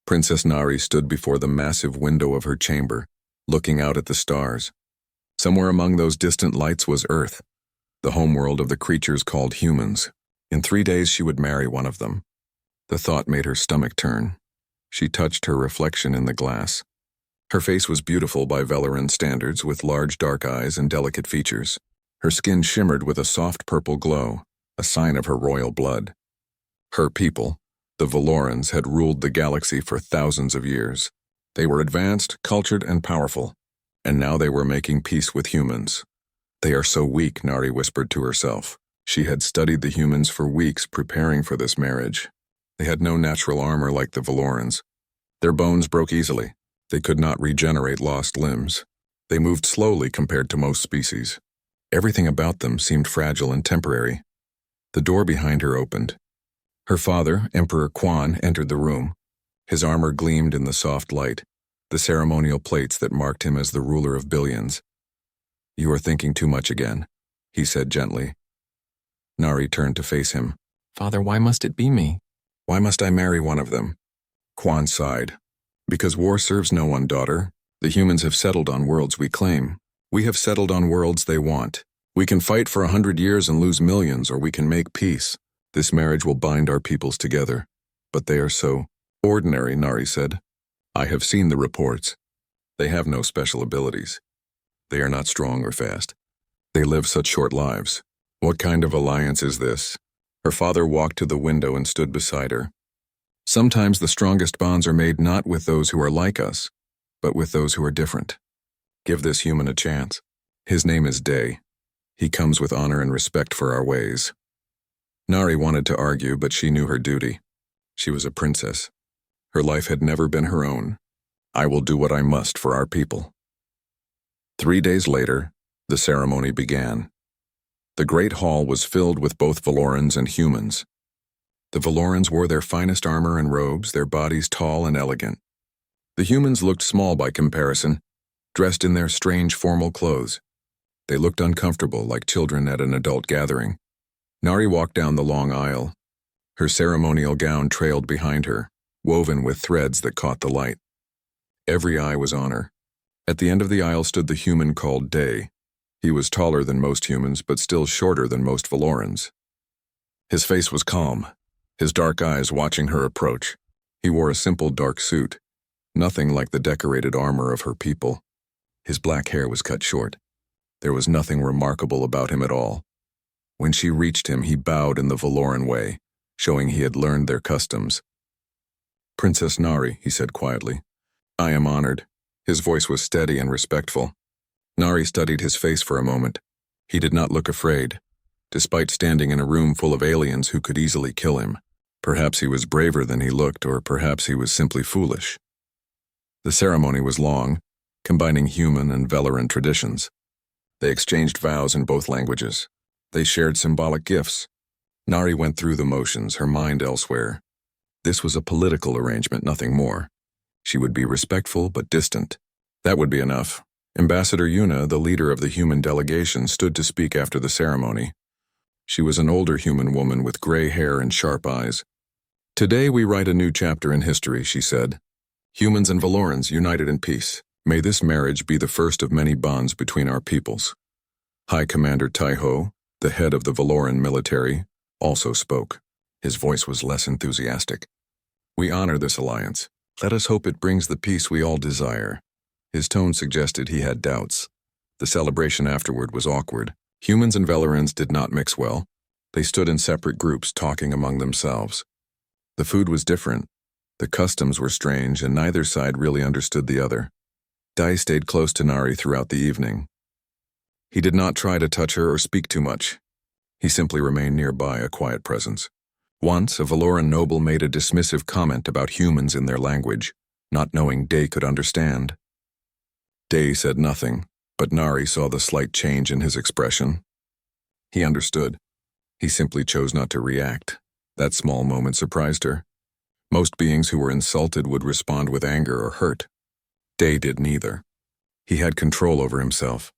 Princess Nari stood before the massive window of her chamber, looking out at the stars. Somewhere among those distant lights was Earth, the homeworld of the creatures called humans. In 3 days she would marry one of them. The thought made her stomach turn. She touched her reflection in the glass. Her face was beautiful by Velaran standards, with large dark eyes and delicate features. Her skin shimmered with a soft purple glow, a sign of her royal blood. Her people, the Valorans, had ruled the galaxy for thousands of years. They were advanced, cultured, and powerful, and now they were making peace with humans. They are so weak, Nari whispered to herself. She had studied the humans for weeks preparing for this marriage. They had no natural armor like the Valorans. Their bones broke easily. They could not regenerate lost limbs. They moved slowly compared to most species. Everything about them seemed fragile and temporary. The door behind her opened. Her father, Emperor Quan, entered the room. His armor gleamed in the soft light, the ceremonial plates that marked him as the ruler of billions. "You are thinking too much again," he said gently. Nari turned to face him. "Father, why must it be me?" "Why must I marry one of them?" Quan sighed. "Because war serves no one, daughter. The humans have settled on worlds we claim. We have settled on worlds they want. We can fight for 100 years and lose millions, or we can make peace. This marriage will bind our peoples together. But they are so ordinary," Nari said. "I have seen the reports. They have no special abilities. They are not strong or fast. They live such short lives. What kind of alliance is this?" Her father walked to the window and stood beside her. "Sometimes the strongest bonds are made not with those who are like us, but with those who are different. Give this human a chance. His name is Day. He comes with honor and respect for our ways." Nari wanted to argue, but she knew her duty. She was a princess. Her life had never been her own. "I will do what I must for our people." 3 days later, the ceremony began. The great hall was filled with both Valorans and humans. The Valorans wore their finest armor and robes, their bodies tall and elegant. The humans looked small by comparison, dressed in their strange formal clothes. They looked uncomfortable, like children at an adult gathering. Nari walked down the long aisle. Her ceremonial gown trailed behind her, woven with threads that caught the light. Every eye was on her. At the end of the aisle stood the human called Day. He was taller than most humans, but still shorter than most Valorans. His face was calm, his dark eyes watching her approach. He wore a simple dark suit, nothing like the decorated armor of her people. His black hair was cut short. There was nothing remarkable about him at all. When she reached him, he bowed in the Valoran way, showing he had learned their customs. "Princess Nari," he said quietly. "I am honored." His voice was steady and respectful. Nari studied his face for a moment. He did not look afraid, despite standing in a room full of aliens who could easily kill him. Perhaps he was braver than he looked, or perhaps he was simply foolish. The ceremony was long, combining human and Velaran traditions. They exchanged vows in both languages. They shared symbolic gifts. Nari went through the motions, her mind elsewhere. This was a political arrangement, nothing more. She would be respectful but distant. That would be enough. Ambassador Yuna, the leader of the human delegation, stood to speak after the ceremony. She was an older human woman with gray hair and sharp eyes. "Today we write a new chapter in history," she said. "Humans and Valorans united in peace. May this marriage be the first of many bonds between our peoples." High Commander Taiho, the head of the Valoran military, also spoke. His voice was less enthusiastic. "We honor this alliance. Let us hope it brings the peace we all desire." His tone suggested he had doubts. The celebration afterward was awkward. Humans and Valerans did not mix well. They stood in separate groups, talking among themselves. The food was different. The customs were strange, and neither side really understood the other. Dai stayed close to Nari throughout the evening. He did not try to touch her or speak too much. He simply remained nearby, a quiet presence. Once, a Valoran noble made a dismissive comment about humans in their language, not knowing Dai could understand. Dai said nothing, but Nari saw the slight change in his expression. He understood. He simply chose not to react. That small moment surprised her. Most beings who were insulted would respond with anger or hurt. Dai did neither. He had control over himself.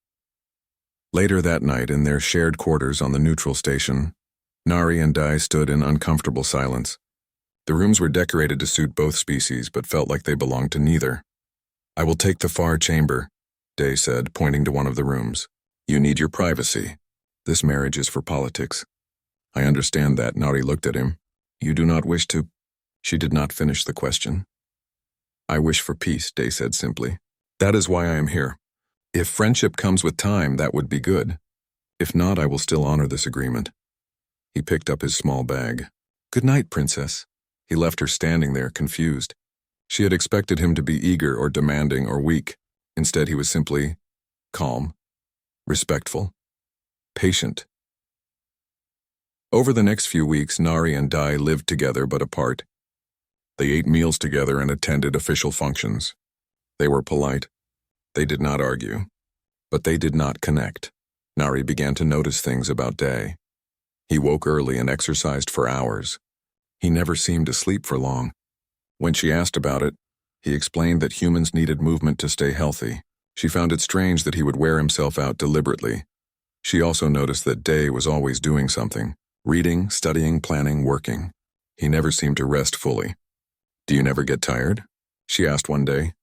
Later that night, in their shared quarters on the neutral station, Nari and Dai stood in uncomfortable silence. The rooms were decorated to suit both species, but felt like they belonged to neither. "I will take the far chamber," Day said, pointing to one of the rooms. "You need your privacy. This marriage is for politics." "I understand that," Nari looked at him. "You do not wish to—" She did not finish the question. "I wish for peace," Day said simply. "That is why I am here. If friendship comes with time, that would be good. If not, I will still honor this agreement." He picked up his small bag. "Good night, Princess." He left her standing there, confused. She had expected him to be eager or demanding or weak. Instead, he was simply calm, respectful, patient. Over the next few weeks, Nari and Dai lived together but apart. They ate meals together and attended official functions. They were polite. They did not argue. But they did not connect. Nari began to notice things about Dai. He woke early and exercised for hours. He never seemed to sleep for long. When she asked about it, he explained that humans needed movement to stay healthy. She found it strange that he would wear himself out deliberately. She also noticed that Day was always doing something, reading, studying, planning, working. He never seemed to rest fully. "Do you never get tired?" she asked one day.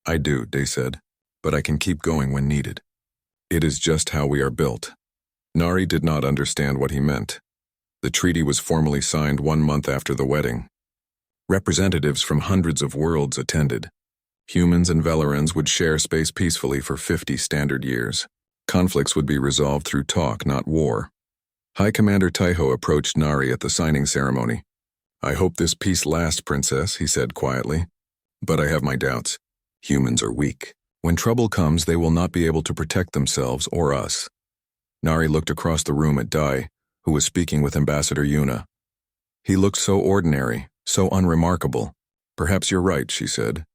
"I do," Day said, "but I can keep going when needed. It is just how we are built." Nari did not understand what he meant. The treaty was formally signed 1 month after the wedding. Representatives from hundreds of worlds attended. Humans and Velerans would share space peacefully for 50 standard years. Conflicts would be resolved through talk, not war. High Commander Taiho approached Nari at the signing ceremony. "I hope this peace lasts, Princess," he said quietly. "But I have my doubts. Humans are weak. When trouble comes, they will not be able to protect themselves or us." Nari looked across the room at Dai, who was speaking with Ambassador Yuna. He looked so ordinary, so unremarkable. "Perhaps you're right," she said.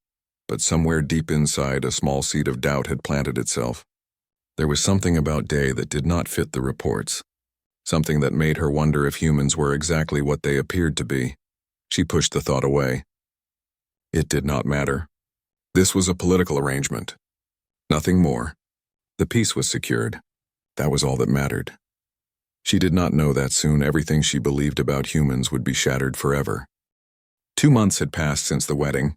But somewhere deep inside, a small seed of doubt had planted itself. There was something about Day that did not fit the reports. Something that made her wonder if humans were exactly what they appeared to be. She pushed the thought away. It did not matter. This was a political arrangement. Nothing more. The peace was secured. That was all that mattered. She did not know that soon everything she believed about humans would be shattered forever. 2 months had passed since the wedding.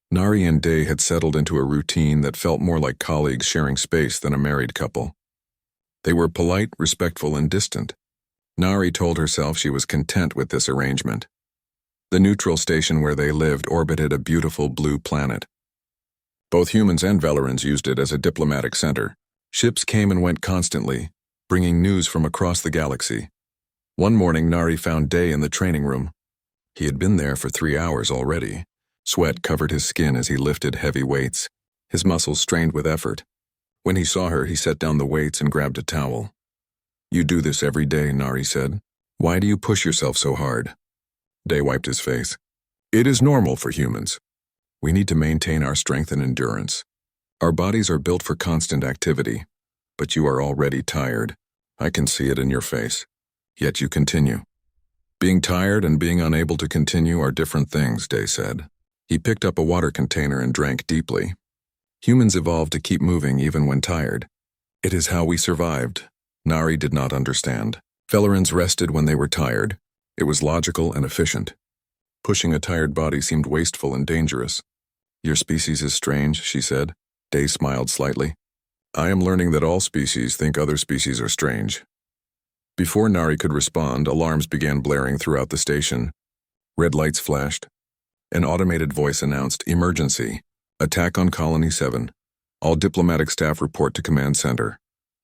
Nari and Day had settled into a routine that felt more like colleagues sharing space than a married couple. They were polite, respectful, and distant. Nari told herself she was content with this arrangement. The neutral station where they lived orbited a beautiful blue planet. Both humans and Velerans used it as a diplomatic center. Ships came and went constantly, bringing news from across the galaxy. One morning, Nari found Day in the training room. He had been there for 3 hours already. Sweat covered his skin as he lifted heavy weights, his muscles strained with effort. When he saw her, he set down the weights and grabbed a towel. "You do this every day," Nari said. "Why do you push yourself so hard?" Day wiped his face. "It is normal for humans. We need to maintain our strength and endurance. Our bodies are built for constant activity. But you are already tired. I can see it in your face. Yet you continue." "Being tired and being unable to continue are different things," Day said. He picked up a water container and drank deeply. Humans evolved to keep moving even when tired. It is how we survived. Nari did not understand. Velerans rested when they were tired. It was logical and efficient. Pushing a tired body seemed wasteful and dangerous. "Your species is strange," she said. Day smiled slightly. "I am learning that all species think other species are strange." Before Nari could respond, alarms began blaring throughout the station. Red lights flashed. An automated voice announced, "Emergency. Attack on Colony 7. All diplomatic staff report to Command Center."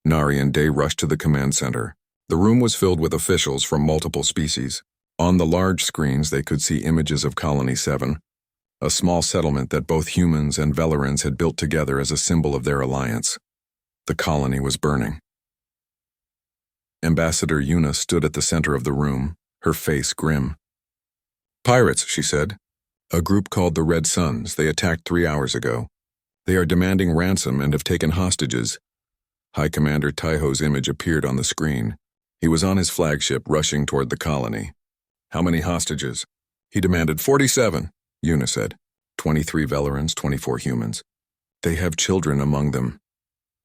Nari and Day rushed to the Command Center. The room was filled with officials from multiple species. On the large screens, they could see images of Colony 7, a small settlement that both humans and Velerans had built together as a symbol of their alliance. The colony was burning. Ambassador Yuna stood at the center of the room, her face grim. "Pirates," she said. "A group called the Red Suns. They attacked 3 hours ago. They are demanding ransom and have taken hostages." High Commander Taiho's image appeared on the screen. He was on his flagship rushing toward the colony. "How many hostages?" He demanded. 47, Yuna said. 23 Velerans, 24 humans. "They have children among them."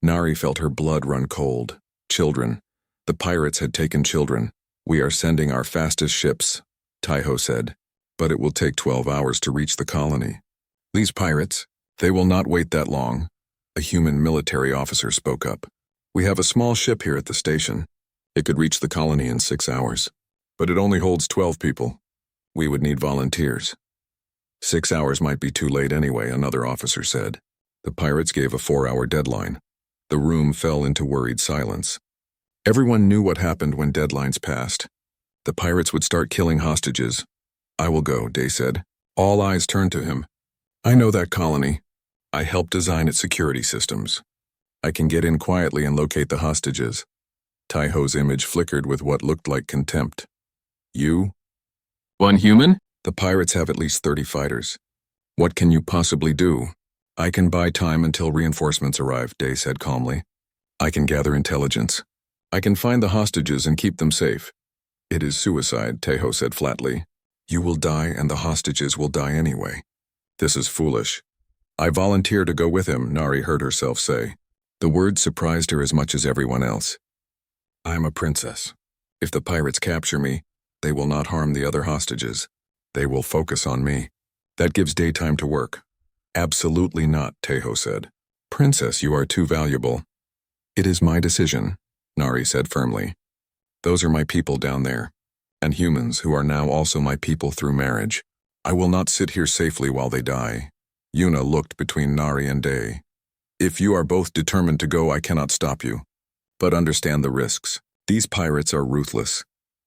Nari felt her blood run cold. Children. The pirates had taken children. "We are sending our fastest ships," Taiho said. but it will take 12 hours to reach the colony. These pirates, they will not wait that long, a human military officer spoke up. We have a small ship here at the station. It could reach the colony in 6 hours, but it only holds 12 people. We would need volunteers. 6 hours might be too late anyway, another officer said. The pirates gave a 4-hour deadline. The room fell into worried silence. Everyone knew what happened when deadlines passed. The pirates would start killing hostages. I will go, Day said. All eyes turned to him. I know that colony. I helped design its security systems. I can get in quietly and locate the hostages. Tai-Ho's image flickered with what looked like contempt. You? One human? The pirates have at least 30 fighters. What can you possibly do? I can buy time until reinforcements arrive, Day said calmly. I can gather intelligence. I can find the hostages and keep them safe. It is suicide, Tai-Ho said flatly. You will die and the hostages will die anyway. This is foolish. I volunteer to go with him, Nari heard herself say. The words surprised her as much as everyone else. I'm a princess. If the pirates capture me, they will not harm the other hostages. They will focus on me. That gives Day time to work. Absolutely not, Tai-Ho said. Princess, you are too valuable. It is my decision, Nari said firmly. Those are my people down there, and humans who are now also my people through marriage. I will not sit here safely while they die. Yuna looked between Nari and Day. If you are both determined to go, I cannot stop you. But understand the risks. These pirates are ruthless.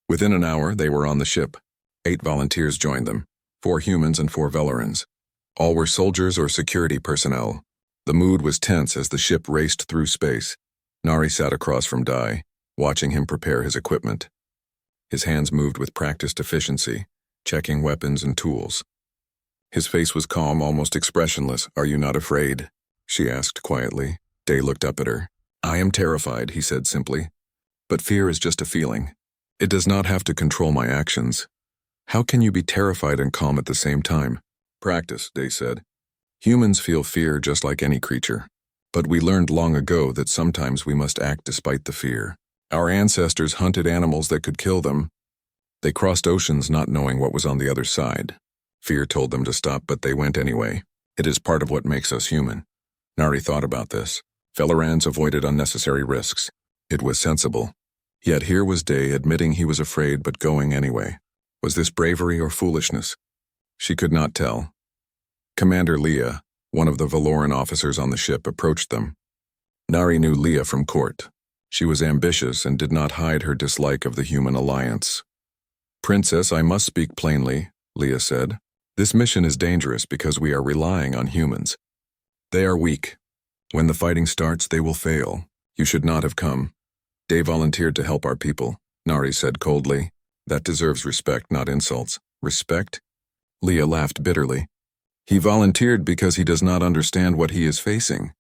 Within an hour, they were on the ship. 8 volunteers joined them, 4 humans and 4 Velorans. All were soldiers or security personnel. The mood was tense as the ship raced through space. Nari sat across from Dai, watching him prepare his equipment. His hands moved with practiced efficiency, checking weapons and tools. His face was calm, almost expressionless. Are you not afraid? She asked quietly. Day looked up at her. I am terrified, he said simply. But fear is just a feeling. It does not have to control my actions. How can you be terrified and calm at the same time? Practice, Day said. Humans feel fear just like any creature. But we learned long ago that sometimes we must act despite the fear. Our ancestors hunted animals that could kill them. They crossed oceans not knowing what was on the other side. Fear told them to stop, but they went anyway. It is part of what makes us human. Nari thought about this. Velorans avoided unnecessary risks. It was sensible. Yet here was Day admitting he was afraid but going anyway. Was this bravery or foolishness? She could not tell. Commander Leah, one of the Veloran officers on the ship, approached them. Nari knew Leah from court. She was ambitious and did not hide her dislike of the human alliance. Princess, I must speak plainly, Leah said. This mission is dangerous because we are relying on humans. They are weak. When the fighting starts, they will fail. You should not have come. Day volunteered to help our people, Nari said coldly. That deserves respect, not insults. Respect? Leah laughed bitterly. He volunteered because he does not understand what he is facing.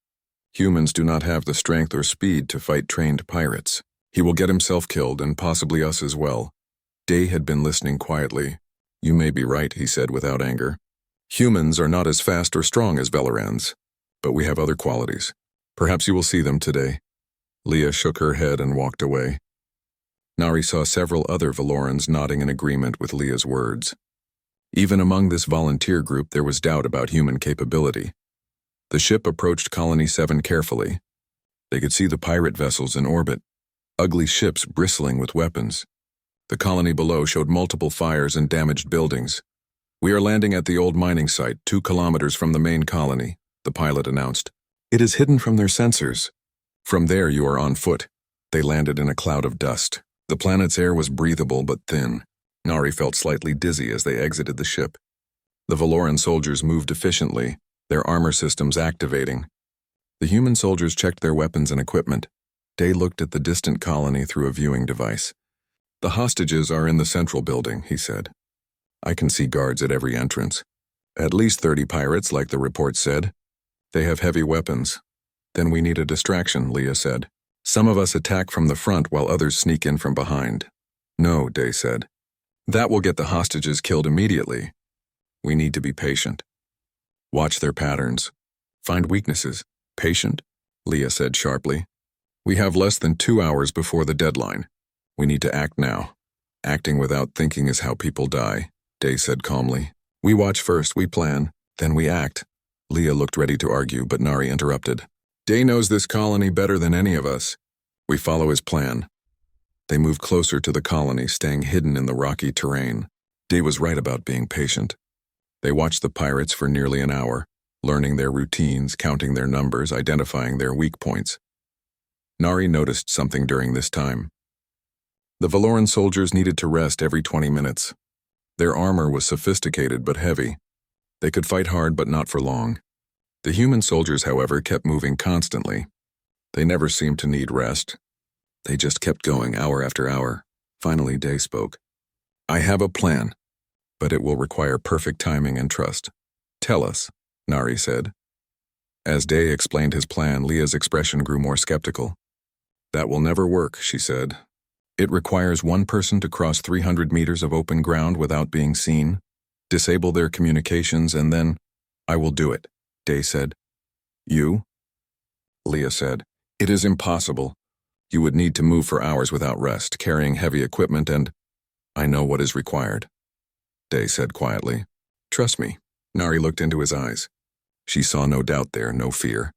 Humans do not have the strength or speed to fight trained pirates. He will get himself killed and possibly us as well. Day had been listening quietly. You may be right, he said without anger. Humans are not as fast or strong as Velorans, but we have other qualities. Perhaps you will see them today. Leah shook her head and walked away. Nari saw several other Velorans nodding in agreement with Leah's words. Even among this volunteer group there was doubt about human capability. The ship approached Colony 7 carefully. They could see the pirate vessels in orbit, ugly ships bristling with weapons. The colony below showed multiple fires and damaged buildings. We are landing at the old mining site, 2 kilometers from the main colony, the pilot announced. It is hidden from their sensors. From there you are on foot. They landed in a cloud of dust. The planet's air was breathable but thin. Nari felt slightly dizzy as they exited the ship. The Veloran soldiers moved efficiently, their armor systems activating. The human soldiers checked their weapons and equipment. Day looked at the distant colony through a viewing device. The hostages are in the central building, he said. I can see guards at every entrance. At least 30 pirates, like the report said. They have heavy weapons. Then we need a distraction, Leah said. Some of us attack from the front while others sneak in from behind. No, Day said. That will get the hostages killed immediately. We need to be patient. Watch their patterns. Find weaknesses. Patient? Leah said sharply. We have less than 2 hours before the deadline. We need to act now. Acting without thinking is how people die. Day said calmly. We watch first, we plan, then we act. Leah looked ready to argue, but Nari interrupted. Day knows this colony better than any of us. We follow his plan. They moved closer to the colony, staying hidden in the rocky terrain. Day was right about being patient. They watched the pirates for nearly an hour, learning their routines, counting their numbers, identifying their weak points. Nari noticed something during this time. The Valoran soldiers needed to rest every 20 minutes. Their armor was sophisticated but heavy. They could fight hard but not for long. The human soldiers, however, kept moving constantly. They never seemed to need rest. They just kept going hour after hour. Finally, Day spoke. I have a plan, but it will require perfect timing and trust. Tell us, Nari said. As Day explained his plan, Leah's expression grew more skeptical. That will never work, she said. It requires one person to cross 300 meters of open ground without being seen, disable their communications, and then, I will do it, Day said. You? Leah said. It is impossible. You would need to move for hours without rest, carrying heavy equipment, and I know what is required, Day said quietly. Trust me. Nari looked into his eyes. She saw no doubt there, no fear.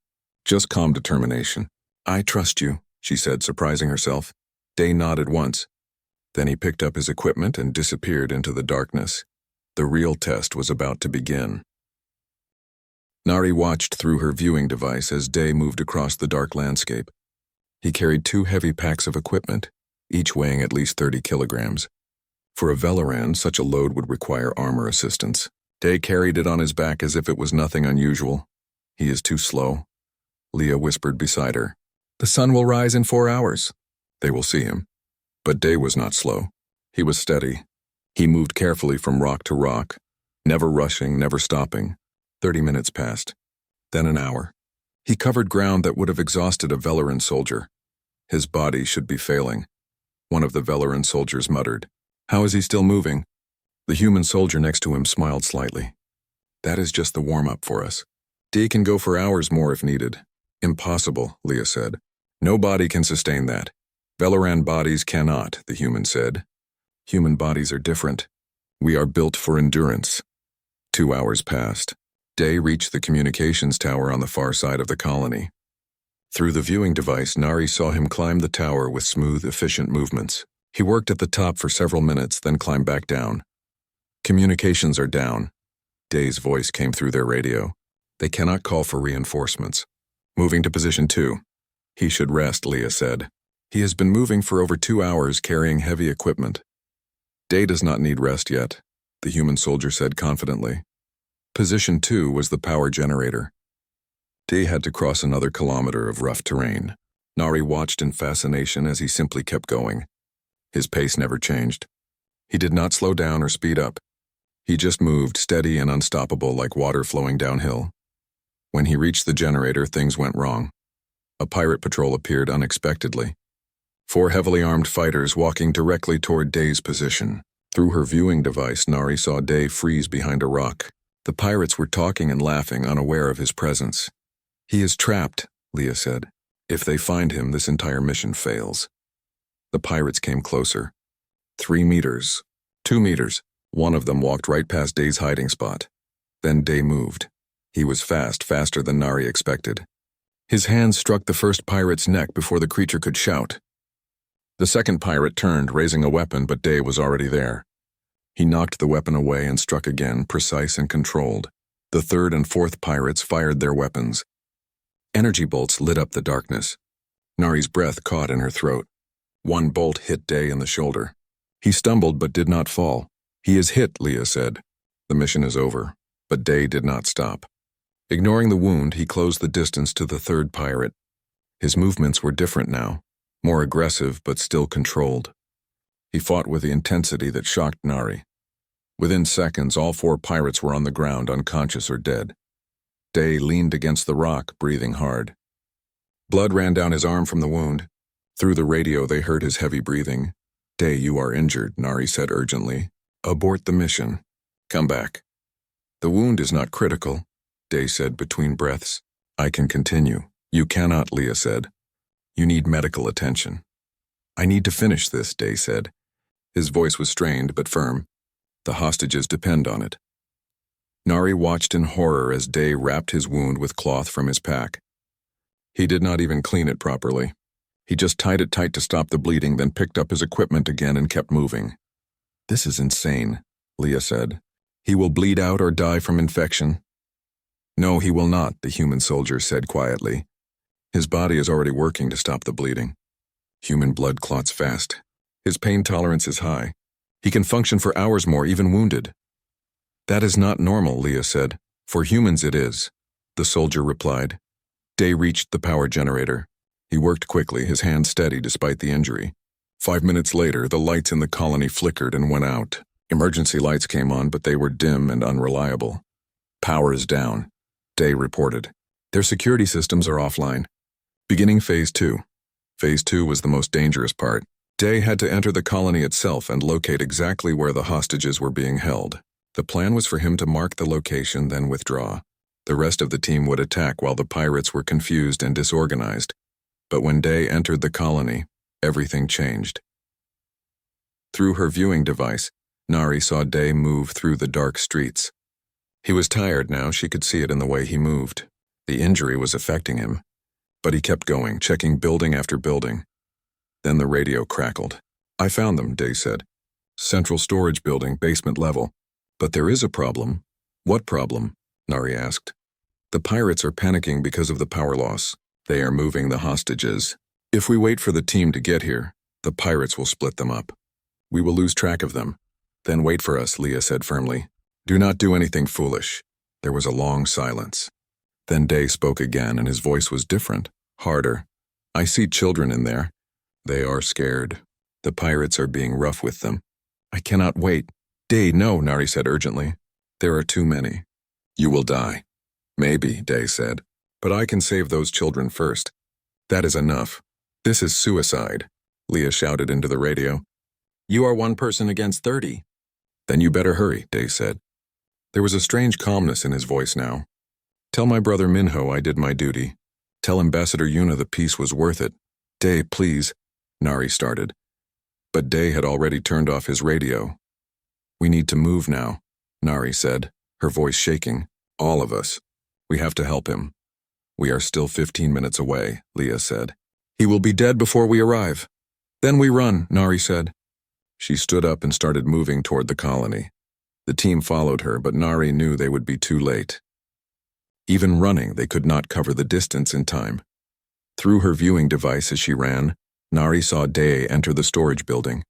Just calm determination. I trust you, she said, surprising herself. Day nodded once. Then he picked up his equipment and disappeared into the darkness. The real test was about to begin. Nari watched through her viewing device as Day moved across the dark landscape. He carried 2 heavy packs of equipment, each weighing at least 30 kilograms. For a Valoran, such a load would require armor assistance. Day carried it on his back as if it was nothing unusual. He is too slow, Leah whispered beside her. The sun will rise in 4 hours. They will see him. But Day was not slow. He was steady. He moved carefully from rock to rock, never rushing, never stopping. 30 minutes passed. Then an hour. He covered ground that would have exhausted a Valoran soldier. His body should be failing. One of the Valoran soldiers muttered. How is he still moving? The human soldier next to him smiled slightly. That is just the warm-up for us. Day can go for hours more if needed. Impossible, Leah said. No body can sustain that. Valoran bodies cannot, the human said. Human bodies are different. We are built for endurance. 2 hours passed. Day reached the communications tower on the far side of the colony. Through the viewing device, Nari saw him climb the tower with smooth, efficient movements. He worked at the top for several minutes, then climbed back down. Communications are down. Day's voice came through their radio. They cannot call for reinforcements. Moving to position 2. He should rest, Leah said. He has been moving for over 2 hours carrying heavy equipment. Day does not need rest yet, the human soldier said confidently. Position 2 was the power generator. Day had to cross another kilometer of rough terrain. Nari watched in fascination as he simply kept going. His pace never changed. He did not slow down or speed up. He just moved, steady and unstoppable like water flowing downhill. When he reached the generator, things went wrong. A pirate patrol appeared unexpectedly. 4 heavily armed fighters walking directly toward Day's position. Through her viewing device, Nari saw Day freeze behind a rock. The pirates were talking and laughing, unaware of his presence. He is trapped, Leah said. If they find him, this entire mission fails. The pirates came closer. 3 meters. 2 meters. One of them walked right past Day's hiding spot. Then Day moved. He was fast, faster than Nari expected. His hands struck the first pirate's neck before the creature could shout. The second pirate turned, raising a weapon, but Day was already there. He knocked the weapon away and struck again, precise and controlled. The third and fourth pirates fired their weapons. Energy bolts lit up the darkness. Nari's breath caught in her throat. One bolt hit Day in the shoulder. He stumbled but did not fall. He is hit, Leah said. The mission is over. But Day did not stop. Ignoring the wound, he closed the distance to the third pirate. His movements were different now, more aggressive but still controlled. He fought with the intensity that shocked Nari. Within seconds, all 4 pirates were on the ground, unconscious or dead. Day leaned against the rock, breathing hard. Blood ran down his arm from the wound. Through the radio, they heard his heavy breathing. Day, you are injured, Nari said urgently. Abort the mission. Come back. The wound is not critical, Day said between breaths. I can continue. You cannot, Leah said. You need medical attention. I need to finish this, Day said. His voice was strained but firm. The hostages depend on it. Nari watched in horror as Day wrapped his wound with cloth from his pack. He did not even clean it properly. He just tied it tight to stop the bleeding, then picked up his equipment again and kept moving. "This is insane," Leah said. "He will bleed out or die from infection." "No, he will not," the human soldier said quietly. "His body is already working to stop the bleeding. Human blood clots fast. His pain tolerance is high. He can function for hours more, even wounded." "That is not normal," Leah said. "For humans it is," the soldier replied. Day reached the power generator. He worked quickly, his hand steady despite the injury. 5 minutes later, the lights in the colony flickered and went out. Emergency lights came on, but they were dim and unreliable. "Power is down," Day reported. "Their security systems are offline." Beginning Phase 2. Phase 2 was the most dangerous part. Day had to enter the colony itself and locate exactly where the hostages were being held. The plan was for him to mark the location, then withdraw. The rest of the team would attack while the pirates were confused and disorganized. But when Day entered the colony, everything changed. Through her viewing device, Nari saw Day move through the dark streets. He was tired now, she could see it in the way he moved. The injury was affecting him. But he kept going, checking building after building. Then the radio crackled. "I found them," Day said. "Central storage building, basement level. But there is a problem." "What problem?" Nari asked. "The pirates are panicking because of the power loss. They are moving the hostages. If we wait for the team to get here, the pirates will split them up. We will lose track of them. Then wait for us," Leah said firmly. "Do not do anything foolish." There was a long silence. Then Day spoke again, and his voice was different, harder. "I see children in there. They are scared. The pirates are being rough with them. I cannot wait." "Day, no," Nari said urgently. "There are too many. You will die." "Maybe," Day said. "But I can save those children first." "That is enough. This is suicide," Leah shouted into the radio. "You are one person against 30. "Then you better hurry," Day said. There was a strange calmness in his voice now. "Tell my brother Minho I did my duty. Tell Ambassador Yuna the peace was worth it." "Day, please," Nari started. But Day had already turned off his radio. "We need to move now," Nari said, her voice shaking. "All of us. We have to help him." "We are still 15 minutes away," Leah said. "He will be dead before we arrive." "Then we run," Nari said. She stood up and started moving toward the colony. The team followed her, but Nari knew they would be too late. Even running, they could not cover the distance in time. Through her viewing device as she ran, Nari saw Day enter the storage building.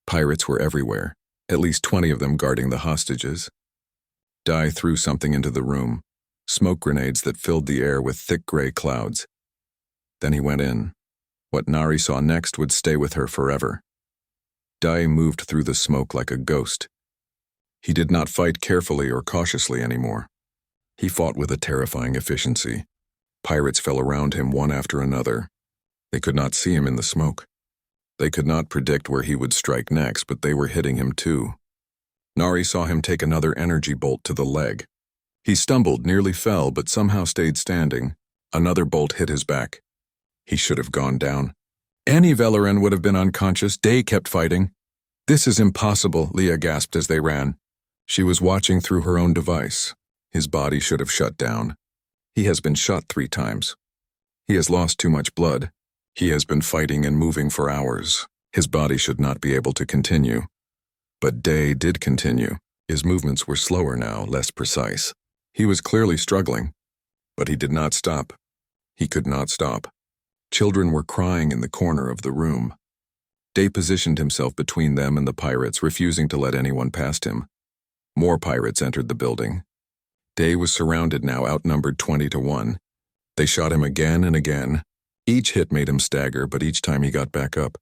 Pirates were everywhere, at least 20 of them guarding the hostages. Day threw something into the room, smoke grenades that filled the air with thick gray clouds. Then he went in. What Nari saw next would stay with her forever. Day moved through the smoke like a ghost. He did not fight carefully or cautiously anymore. He fought with a terrifying efficiency. Pirates fell around him one after another. They could not see him in the smoke. They could not predict where he would strike next, but they were hitting him too. Nari saw him take another energy bolt to the leg. He stumbled, nearly fell, but somehow stayed standing. Another bolt hit his back. He should have gone down. Any Velaran would have been unconscious. Day kept fighting. "This is impossible," Leah gasped as they ran. She was watching through her own device. His body should have shut down. He has been shot 3 times. He has lost too much blood. He has been fighting and moving for hours. His body should not be able to continue. But Day did continue. His movements were slower now, less precise. He was clearly struggling. But he did not stop. He could not stop. Children were crying in the corner of the room. Day positioned himself between them and the pirates, refusing to let anyone past him. More pirates entered the building. Day was surrounded now, outnumbered 20 to 1. They shot him again and again. Each hit made him stagger, but each time he got back up.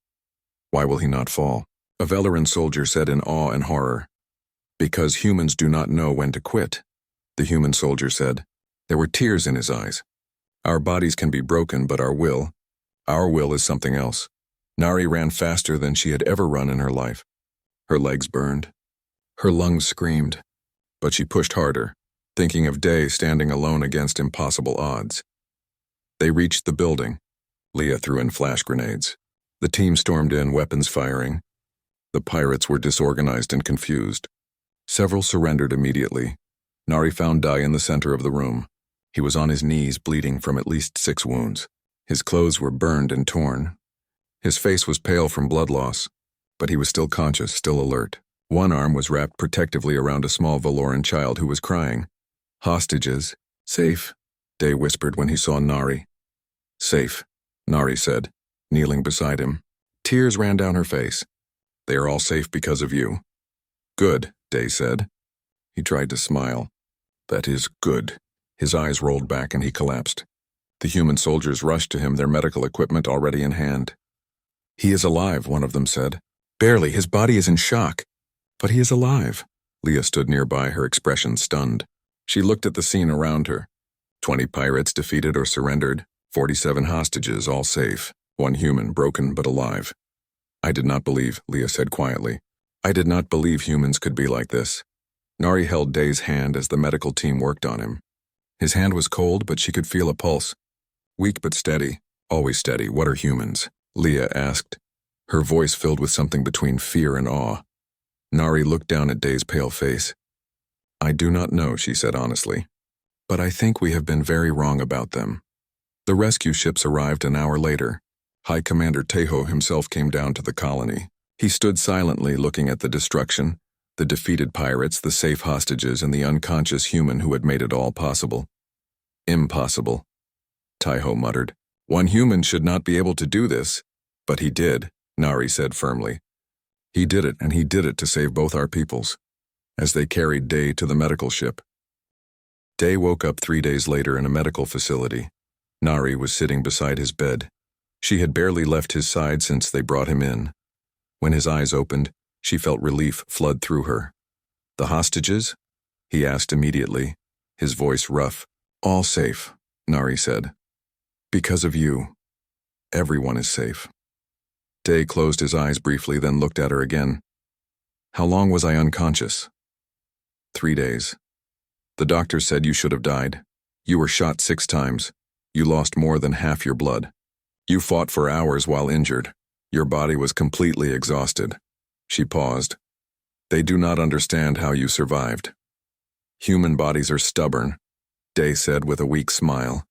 "Why will he not fall?" a Velaran soldier said in awe and horror. "Because humans do not know when to quit," the human soldier said. There were tears in his eyes. "Our bodies can be broken, but our will is something else." Nari ran faster than she had ever run in her life. Her legs burned. Her lungs screamed. But she pushed harder, thinking of Day standing alone against impossible odds. They reached the building. Leah threw in flash grenades. The team stormed in, weapons firing. The pirates were disorganized and confused. Several surrendered immediately. Nari found Dai in the center of the room. He was on his knees, bleeding from at least 6 wounds. His clothes were burned and torn. His face was pale from blood loss, but he was still conscious, still alert. One arm was wrapped protectively around a small Valoran child who was crying. Hostages. Safe, Dai whispered when he saw Nari. Safe, Nari said, kneeling beside him. Tears ran down her face. They are all safe because of you. Good, Dai said. He tried to smile. That is good. His eyes rolled back and he collapsed. The human soldiers rushed to him, their medical equipment already in hand. He is alive, one of them said. Barely, his body is in shock. But he is alive. Leah stood nearby, her expression stunned. She looked at the scene around her. 20 pirates defeated or surrendered, 47 hostages, all safe, 1 human, broken but alive. I did not believe, Leah said quietly. I did not believe humans could be like this. Nari held Dai's hand as the medical team worked on him. His hand was cold, but she could feel a pulse. Weak but steady, always steady. What are humans? Leah asked, her voice filled with something between fear and awe. Nari looked down at Dai's pale face. I do not know, she said honestly. But I think we have been very wrong about them. The rescue ships arrived an hour later. High Commander Tejo himself came down to the colony. He stood silently looking at the destruction, the defeated pirates, the safe hostages, and the unconscious human who had made it all possible. Impossible, Tejo muttered. 1 human should not be able to do this. But he did, Nari said firmly. He did it, and he did it to save both our peoples. As they carried Dai to the medical ship. Dai woke up 3 days later in a medical facility. Nari was sitting beside his bed. She had barely left his side since they brought him in. When his eyes opened, she felt relief flood through her. The hostages? He asked immediately, his voice rough. All safe, Nari said. Because of you. Everyone is safe. Dai closed his eyes briefly, then looked at her again. How long was I unconscious? 3 days. The doctor said you should have died. You were shot 6 times. You lost more than half your blood. You fought for hours while injured. Your body was completely exhausted. She paused. They do not understand how you survived. Human bodies are stubborn, Dai said with a weak smile.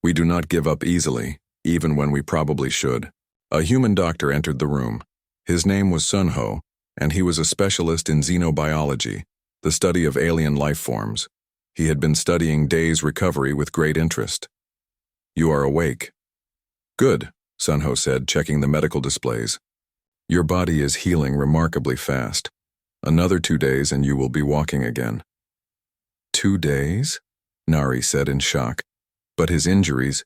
We do not give up easily, even when we probably should. A human doctor entered the room. His name was Sunho, and he was a specialist in xenobiology, the study of alien life forms. He had been studying Dai's recovery with great interest. You are awake. Good, Sunho said, checking the medical displays. Your body is healing remarkably fast. Another 2 days and you will be walking again. 2 days? Nari said in shock. But his injuries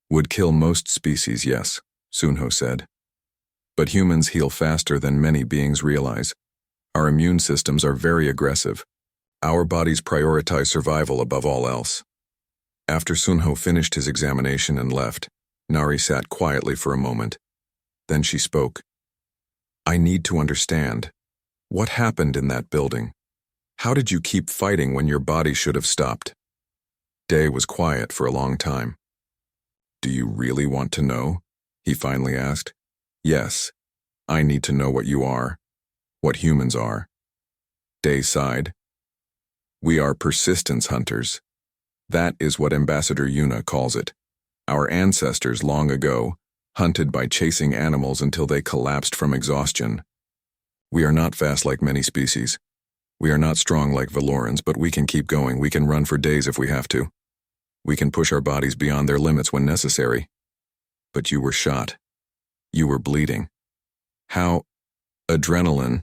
would kill most species, yes, Sunho said. But humans heal faster than many beings realize. Our immune systems are very aggressive. Our bodies prioritize survival above all else. After Sunho finished his examination and left, Nari sat quietly for a moment. Then she spoke. I need to understand. What happened in that building? How did you keep fighting when your body should have stopped? Dai was quiet for a long time. Do you really want to know? He finally asked. Yes. I need to know what you are. What humans are. Dai sighed. We are persistence hunters. That is what Ambassador Yuna calls it. Our ancestors long ago hunted by chasing animals until they collapsed from exhaustion. We are not fast like many species. We are not strong like Valorans, but we can keep going. We can run for days if we have to. We can push our bodies beyond their limits when necessary. But you were shot. You were bleeding. How? Adrenaline,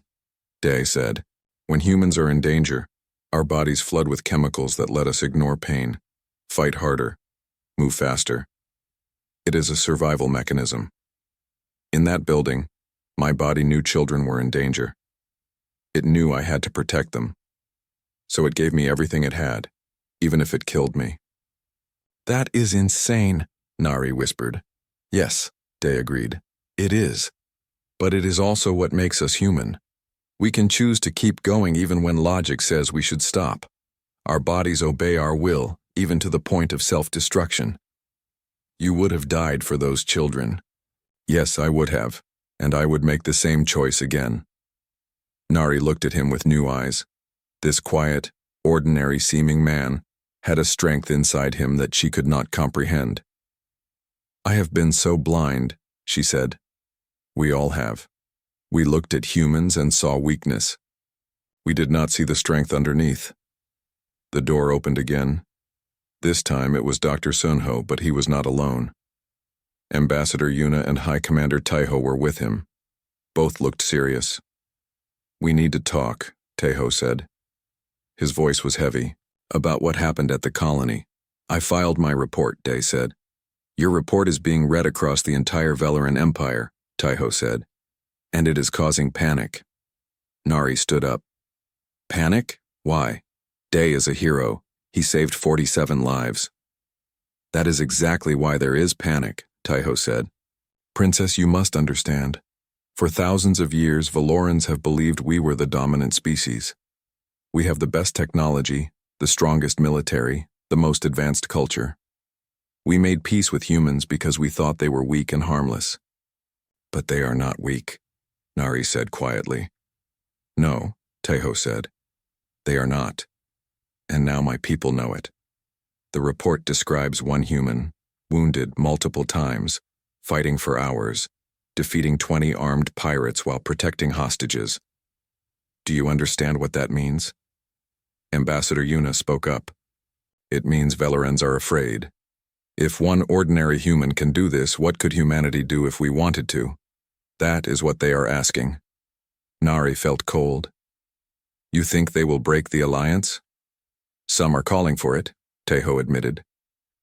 Dai said. When humans are in danger, our bodies flood with chemicals that let us ignore pain, fight harder, move faster. It is a survival mechanism. In that building, my body knew children were in danger. It knew I had to protect them. So it gave me everything it had, even if it killed me. That is insane, Nari whispered. Yes, Dai agreed. It is. But it is also what makes us human. We can choose to keep going even when logic says we should stop. Our bodies obey our will, even to the point of self-destruction. You would have died for those children. Yes, I would have, and I would make the same choice again. Nari looked at him with new eyes. This quiet, ordinary-seeming man had a strength inside him that she could not comprehend. "I have been so blind," she said. "We all have. We looked at humans and saw weakness. We did not see the strength underneath." The door opened again. This time it was Dr. Sunho, but he was not alone. Ambassador Yuna and High Commander Taiho were with him. Both looked serious. "We need to talk," Taiho said. His voice was heavy. "About what happened at the colony." "I filed my report," Day said. "Your report is being read across the entire Velaran Empire," Taiho said. "And it is causing panic." Nari stood up. "Panic? Why? Day is a hero. He saved 47 lives." "That is exactly why there is panic," Taiho said. "Princess, you must understand. For thousands of years, Valorans have believed we were the dominant species. We have the best technology, the strongest military, the most advanced culture. We made peace with humans because we thought they were weak and harmless. But they are not weak," Nari said quietly. "No," Taiho said. "They are not. And now my people know it." The report describes one human, wounded multiple times, fighting for hours, defeating 20 armed pirates while protecting hostages. "Do you understand what that means?" Ambassador Yuna spoke up. "It means Velarans are afraid. If one ordinary human can do this, what could humanity do if we wanted to? That is what they are asking." Nari felt cold. "You think they will break the alliance?" "Some are calling for it," Taiho admitted.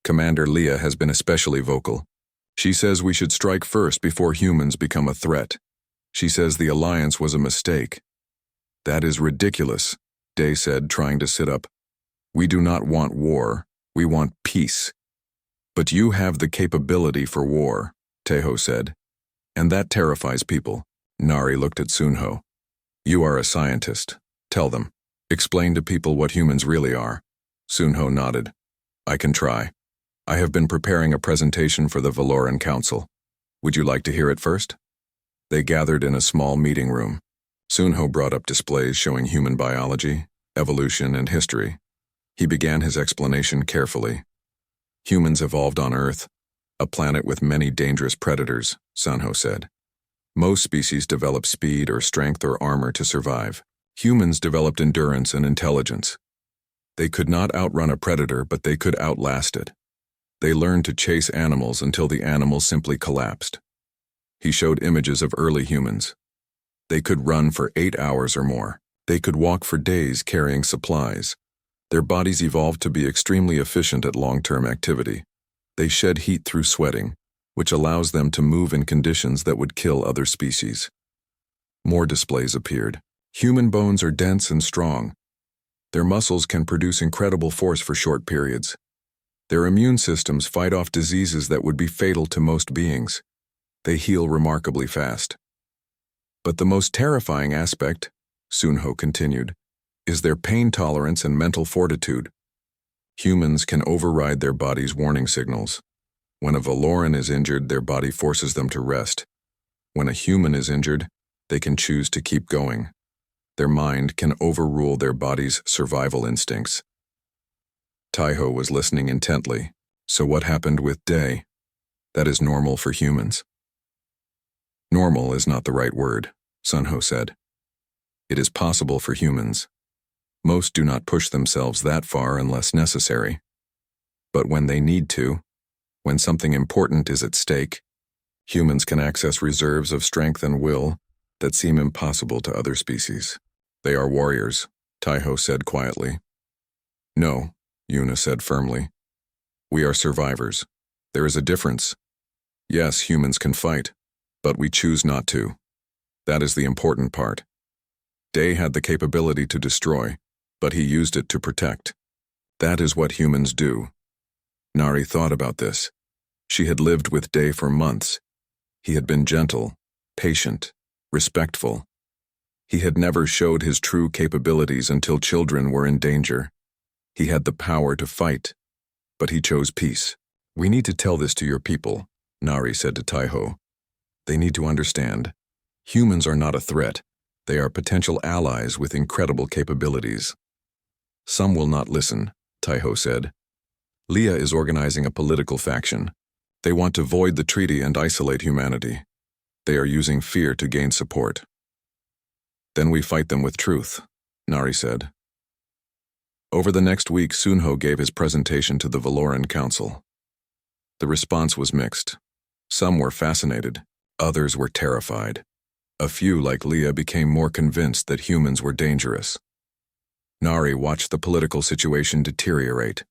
"Commander Leah has been especially vocal. She says we should strike first before humans become a threat. She says the alliance was a mistake." "That is ridiculous," Day said, trying to sit up. "We do not want war. We want peace." "But you have the capability for war," Taiho said. "And that terrifies people." Nari looked at Sunho. "You are a scientist. Tell them. Explain to people what humans really are." Sunho nodded. "I can try. I have been preparing a presentation for the Valoran Council. Would you like to hear it first?" They gathered in a small meeting room. Sunho brought up displays showing human biology, evolution, and history. He began his explanation carefully. "Humans evolved on Earth, a planet with many dangerous predators," Sunho said. "Most species develop speed or strength or armor to survive. Humans developed endurance and intelligence. They could not outrun a predator, but they could outlast it. They learned to chase animals until the animals simply collapsed." He showed images of early humans. They could run for 8 hours or more. They could walk for days carrying supplies. Their bodies evolved to be extremely efficient at long-term activity. They shed heat through sweating, which allows them to move in conditions that would kill other species. More displays appeared. Human bones are dense and strong. Their muscles can produce incredible force for short periods. Their immune systems fight off diseases that would be fatal to most beings. They heal remarkably fast. "But the most terrifying aspect," Sunho continued, "is their pain tolerance and mental fortitude. Humans can override their body's warning signals. When a Valoran is injured, their body forces them to rest. When a human is injured, they can choose to keep going. Their mind can overrule their body's survival instincts." Taiho was listening intently. "So what happened with Day? That is normal for humans." "Normal is not the right word," Sunho said. "It is possible for humans. Most do not push themselves that far unless necessary. But when they need to, when something important is at stake, humans can access reserves of strength and will that seem impossible to other species. They are warriors," Taiho said quietly. "No," Yuna said firmly. "We are survivors. There is a difference. Yes, humans can fight, but we choose not to. That is the important part. Day had the capability to destroy, but he used it to protect. That is what humans do." Nari thought about this. She had lived with Day for months. He had been gentle, patient, respectful. He had never showed his true capabilities until children were in danger. He had the power to fight, but he chose peace. "We need to tell this to your people," Nari said to Taiho. "They need to understand. Humans are not a threat. They are potential allies with incredible capabilities." Some will not listen, Taiho said. Leah is organizing a political faction. They want to void the treaty and isolate humanity. They are using fear to gain support. Then we fight them with truth, Nari said. Over the next week, Sunho gave his presentation to the Valoran Council. The response was mixed. Some were fascinated, others were terrified. A few, like Leah, became more convinced that humans were dangerous. Nari watched the political situation deteriorate.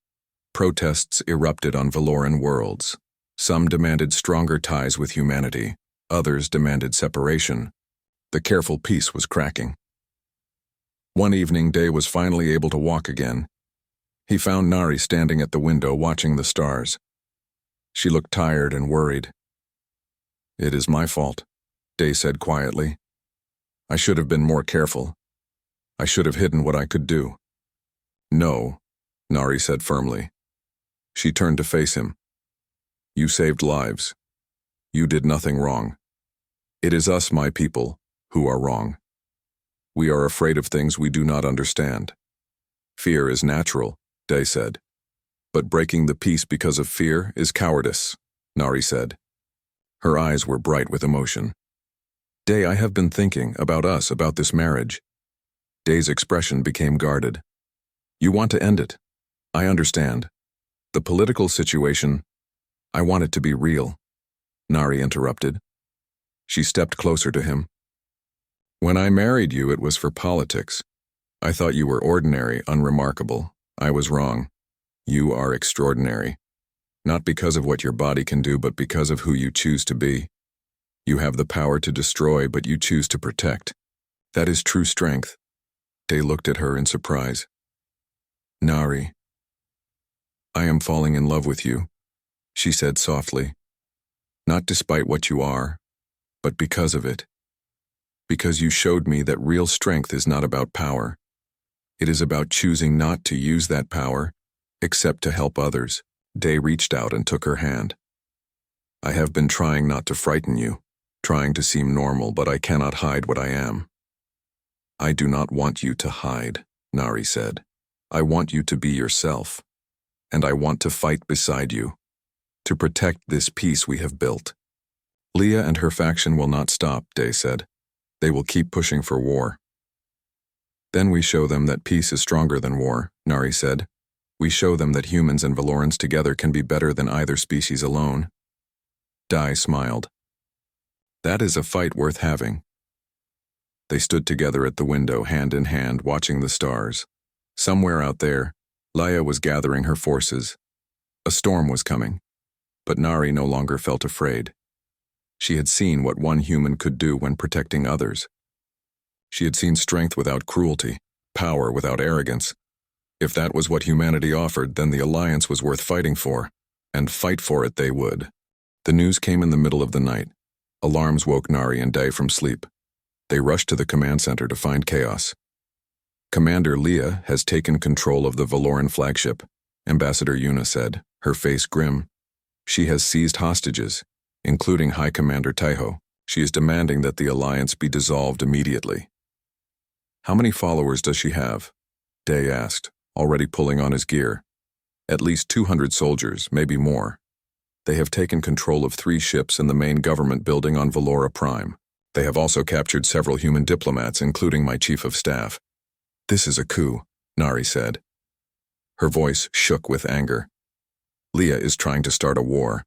Protests erupted on Valoran worlds. Some demanded stronger ties with humanity, others demanded separation. The careful peace was cracking. One evening, Day was finally able to walk again. He found Nari standing at the window watching the stars. She looked tired and worried. "It is my fault," Day said quietly. "I should have been more careful. I should have hidden what I could do." "No," Nari said firmly. She turned to face him. "You saved lives. You did nothing wrong. It is us, my people, who are wrong. We are afraid of things we do not understand. Fear is natural," Day said. "But breaking the peace because of fear is cowardice," Nari said. Her eyes were bright with emotion. "Day, I have been thinking about us, about this marriage." Day's expression became guarded. "You want to end it. I understand. The political situation, I want it to be real," Nari interrupted. She stepped closer to him. "When I married you, it was for politics. I thought you were ordinary, unremarkable. I was wrong. You are extraordinary. Not because of what your body can do, but because of who you choose to be. You have the power to destroy, but you choose to protect. That is true strength." Day looked at her in surprise. "Nari, I am falling in love with you," she said softly. "Not despite what you are, but because of it. Because you showed me that real strength is not about power. It is about choosing not to use that power, except to help others." Day reached out and took her hand. "I have been trying not to frighten you, trying to seem normal, but I cannot hide what I am." "I do not want you to hide," Nari said. "I want you to be yourself. And I want to fight beside you, to protect this peace we have built." "Leah and her faction will not stop," Day said. "They will keep pushing for war." "Then we show them that peace is stronger than war," Nari said. "We show them that humans and Valorans together can be better than either species alone." Dai smiled. "That is a fight worth having." They stood together at the window, hand in hand, watching the stars. Somewhere out there, Leia was gathering her forces. A storm was coming, but Nari no longer felt afraid. She had seen what one human could do when protecting others. She had seen strength without cruelty, power without arrogance. If that was what humanity offered, then the Alliance was worth fighting for, and fight for it they would. The news came in the middle of the night. Alarms woke Nari and Day from sleep. They rushed to the command center to find chaos. "Commander Leah has taken control of the Valoran flagship," Ambassador Yuna said, her face grim. "She has seized hostages, including High Commander Taiho. She is demanding that the Alliance be dissolved immediately." "How many followers does she have?" Day asked, already pulling on his gear. "At least 200 soldiers, maybe more. They have taken control of 3 ships in the main government building on Valora Prime. They have also captured several human diplomats, including my chief of staff." "This is a coup," Nari said. Her voice shook with anger. "Leah is trying to start a war."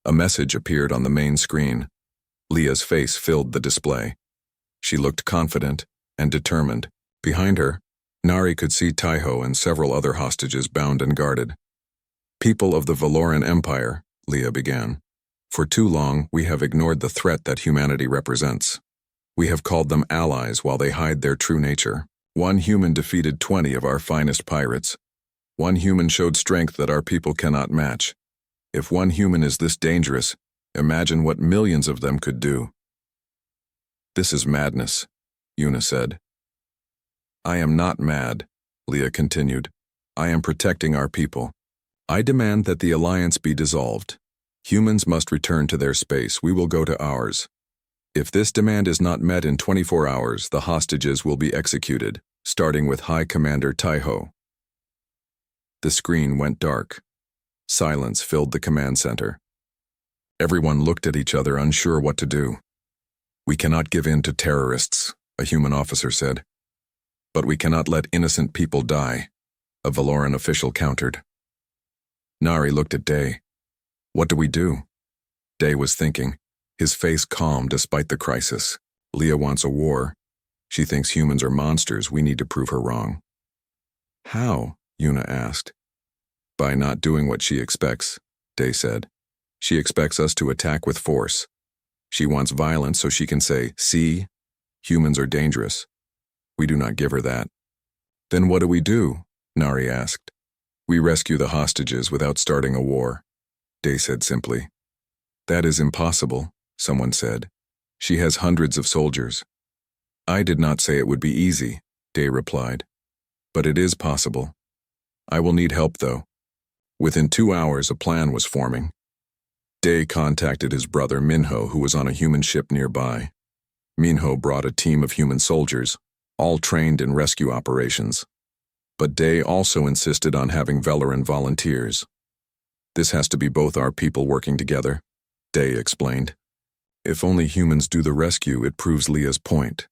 A message appeared on the main screen. Leah's face filled the display. She looked confident and determined. Behind her, Nari could see Taiho and several other hostages bound and guarded. "People of the Valoran Empire," Leah began. "For too long, we have ignored the threat that humanity represents. We have called them allies while they hide their true nature. One human defeated 20 of our finest pirates. One human showed strength that our people cannot match. If one human is this dangerous, imagine what millions of them could do." "This is madness," Yuna said. "I am not mad," Leah continued. "I am protecting our people. I demand that the Alliance be dissolved. Humans must return to their space. We will go to ours. If this demand is not met in 24 hours, the hostages will be executed. starting with High Commander Taiho. The screen went dark. Silence filled the command center. Everyone looked at each other, unsure what to do. "We cannot give in to terrorists," a human officer said. "But we cannot let innocent people die," a Valoran official countered. Nari looked at Day. "What do we do?" Day was thinking, his face calm despite the crisis. "Leah wants a war. She thinks humans are monsters. We need to prove her wrong." "How?" Yuna asked. "By not doing what she expects," Day said. "She expects us to attack with force. She wants violence so she can say, 'See, humans are dangerous.' We do not give her that." "Then what do we do?" Nari asked. "We rescue the hostages without starting a war," Day said simply. "That is impossible," someone said. "She has hundreds of soldiers." "I did not say it would be easy," Day replied. "But it is possible. I will need help, though." Within 2 hours, a plan was forming. Day contacted his brother Minho, who was on a human ship nearby. Minho brought a team of human soldiers, all trained in rescue operations. But Day also insisted on having Valoran volunteers. "This has to be both our people working together," Day explained. "If only humans do the rescue, it proves Leah's point.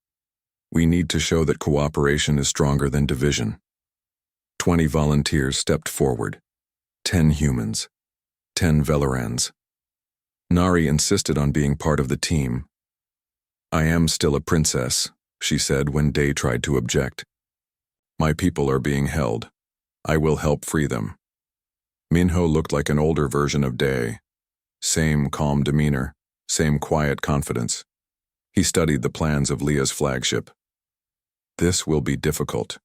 We need to show that cooperation is stronger than division." 20 volunteers stepped forward. 10 humans. 10 Valorans. Nari insisted on being part of the team. "I am still a princess," she said when Day tried to object. "My people are being held. I will help free them." Minho looked like an older version of Day. Same calm demeanor, same quiet confidence. He studied the plans of Leah's flagship. "This will be difficult.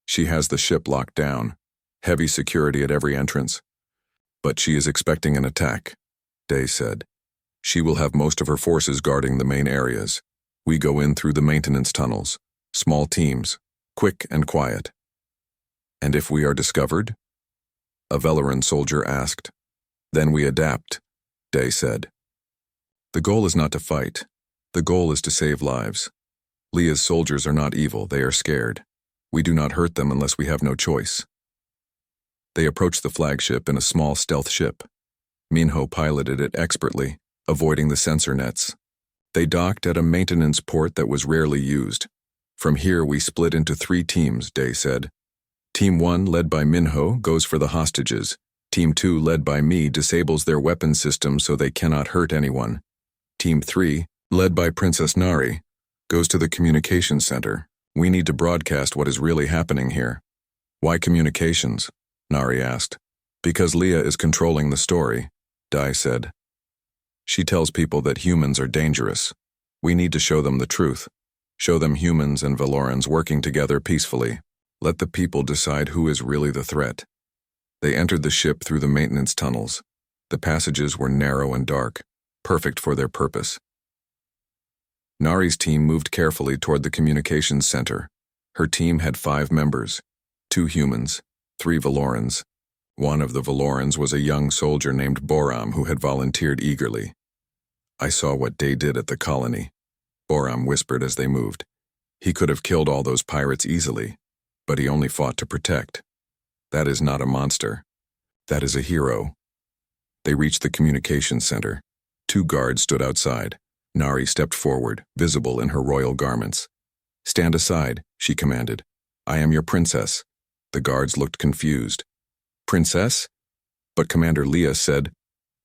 She has the ship locked down, heavy security at every entrance. But she is expecting an attack," Day said. "She will have most of her forces guarding the main areas. We go in through the maintenance tunnels, small teams, quick and quiet." "And if we are discovered?" a Valoran soldier asked. "Then we adapt," Day said. "The goal is not to fight. The goal is to save lives. Leah's soldiers are not evil, they are scared. We do not hurt them unless we have no choice." They approached the flagship in a small stealth ship. Minho piloted it expertly, avoiding the sensor nets. They docked at a maintenance port that was rarely used. "From here we split into 3 teams," Day said. "Team 1, led by Minho, goes for the hostages. Team 2, led by me, disables their weapon system so they cannot hurt anyone. Team 3, led by Princess Nari, goes to the communications center. We need to broadcast what is really happening here." "Why communications?" Nari asked. "Because Leah is controlling the story," Day said. "She tells people that humans are dangerous. We need to show them the truth. Show them humans and Valorans working together peacefully. Let the people decide who is really the threat." They entered the ship through the maintenance tunnels. The passages were narrow and dark, perfect for their purpose. Nari's team moved carefully toward the communications center. Her team had 5 members, 2 humans, 3 Valorans. One of the Valorans was a young soldier named Boram who had volunteered eagerly. "I saw what Day did at the colony," Boram whispered as they moved. "He could have killed all those pirates easily, but he only fought to protect. That is not a monster. That is a hero." They reached the communications center. 2 guards stood outside. Nari stepped forward, visible in her royal garments. "Stand aside," she commanded. "I am your princess." The guards looked confused. "Princess?" But Commander Leah said,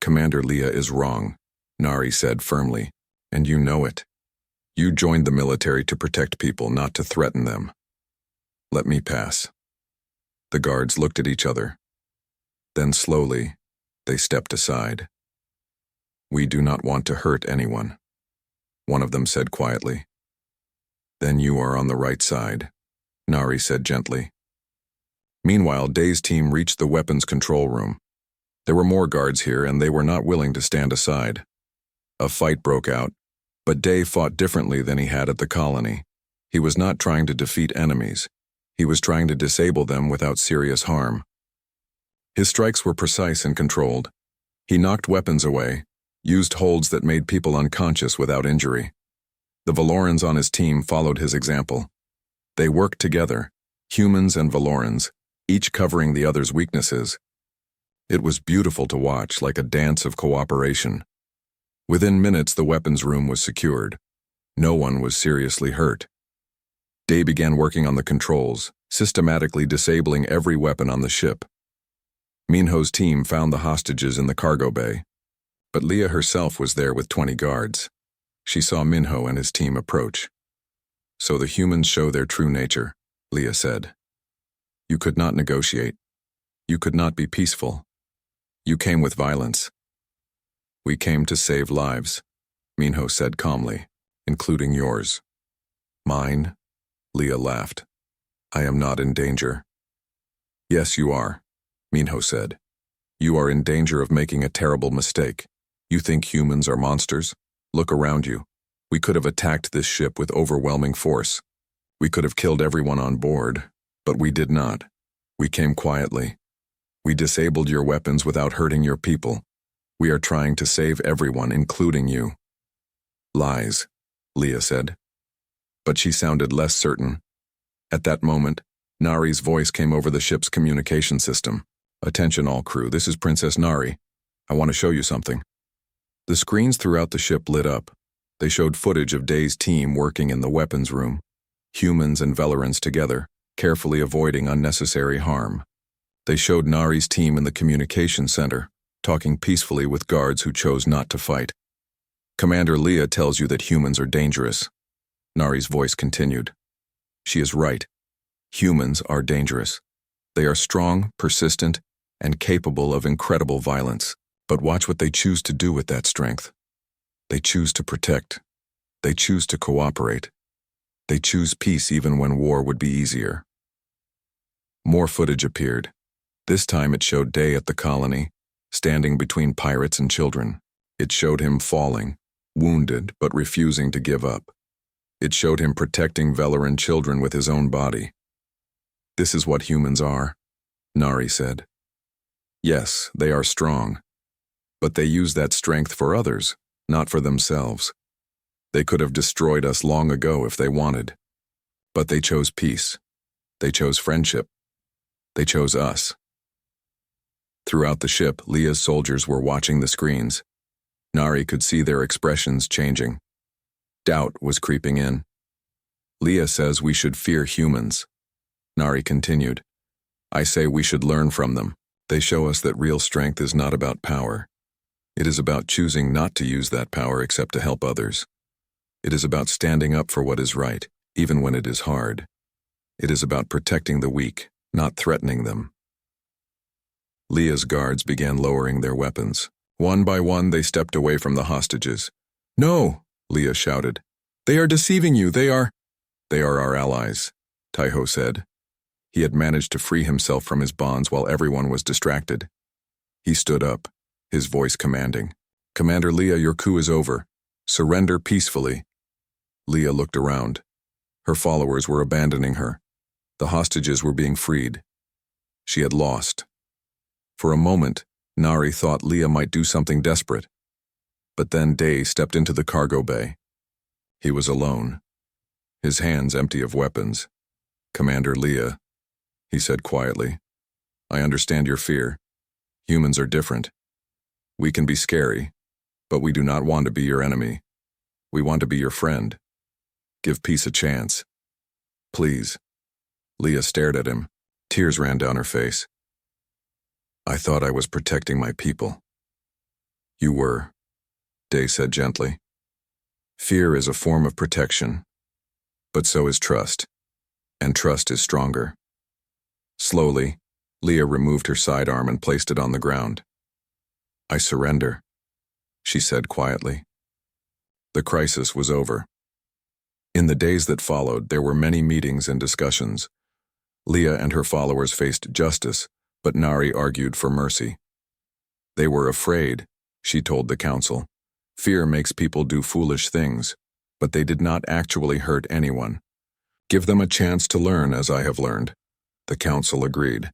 "Commander Leah is wrong," Nari said firmly, "and you know it. You joined the military to protect people, not to threaten them. Let me pass." The guards looked at each other. Then slowly, they stepped aside. "We do not want to hurt anyone," one of them said quietly. "Then you are on the right side," Nari said gently. Meanwhile, Day's team reached the weapons control room. There were more guards here, and they were not willing to stand aside. A fight broke out, but Day fought differently than he had at the colony. He was not trying to defeat enemies. He was trying to disable them without serious harm. His strikes were precise and controlled. He knocked weapons away, used holds that made people unconscious without injury. The Valorans on his team followed his example. They worked together, humans and Valorans, each covering the other's weaknesses. It was beautiful to watch, like a dance of cooperation. Within minutes, the weapons room was secured. No one was seriously hurt. Day began working on the controls, systematically disabling every weapon on the ship. Minho's team found the hostages in the cargo bay, but Leah herself was there with 20 guards. She saw Minho and his team approach. "So the humans show their true nature," Leah said. "You could not negotiate. You could not be peaceful. You came with violence." "We came to save lives," Minho said calmly, "including yours." "Mine?" Leah laughed. "I am not in danger." "Yes, you are," Minho said. "You are in danger of making a terrible mistake. You think humans are monsters? Look around you. We could have attacked this ship with overwhelming force. We could have killed everyone on board, but we did not. We came quietly. We disabled your weapons without hurting your people. We are trying to save everyone, including you." "Lies," Leah said. But she sounded less certain. At that moment, Nari's voice came over the ship's communication system. "Attention all crew, this is Princess Nari. I want to show you something." The screens throughout the ship lit up. They showed footage of Day's team working in the weapons room, humans and Valorans together, carefully avoiding unnecessary harm. They showed Nari's team in the communication center, talking peacefully with guards who chose not to fight. "Commander Leah tells you that humans are dangerous," Nari's voice continued. "She is right. Humans are dangerous. They are strong, persistent, and capable of incredible violence. But watch what they choose to do with that strength. They choose to protect. They choose to cooperate. They choose peace even when war would be easier." More footage appeared. This time it showed Day at the colony, standing between pirates and children. It showed him falling, wounded but refusing to give up. It showed him protecting Valoran children with his own body. "This is what humans are," Nari said. "Yes, they are strong. But they use that strength for others, not for themselves. They could have destroyed us long ago if they wanted. But they chose peace. They chose friendship. They chose us." Throughout the ship, Leah's soldiers were watching the screens. Nari could see their expressions changing. Doubt was creeping in. "Leah says we should fear humans," Nari continued. "I say we should learn from them. They show us that real strength is not about power. It is about choosing not to use that power except to help others. It is about standing up for what is right, even when it is hard. It is about protecting the weak, not threatening them." Leah's guards began lowering their weapons. One by one, they stepped away from the hostages. "No!" Leah shouted. "They are deceiving you, they are—" "They are our allies," Taiho said. He had managed to free himself from his bonds while everyone was distracted. He stood up, his voice commanding. "Commander Leah, your coup is over. Surrender peacefully." Leah looked around. Her followers were abandoning her. The hostages were being freed. She had lost. For a moment, Nari thought Leah might do something desperate. But then Day stepped into the cargo bay. He was alone, his hands empty of weapons. "Commander Leah," he said quietly, "I understand your fear. Humans are different. We can be scary, but we do not want to be your enemy. We want to be your friend. Give peace a chance. Please." Leah stared at him. Tears ran down her face. "I thought I was protecting my people." "You were," Day said gently. "Fear is a form of protection, but so is trust, and trust is stronger." Slowly, Leah removed her sidearm and placed it on the ground. "I surrender," she said quietly. The crisis was over. In the days that followed, there were many meetings and discussions. Leah and her followers faced justice, but Nari argued for mercy. They were afraid, she told the council. Fear makes people do foolish things, but they did not actually hurt anyone. "Give them a chance to learn, as I have learned," the council agreed.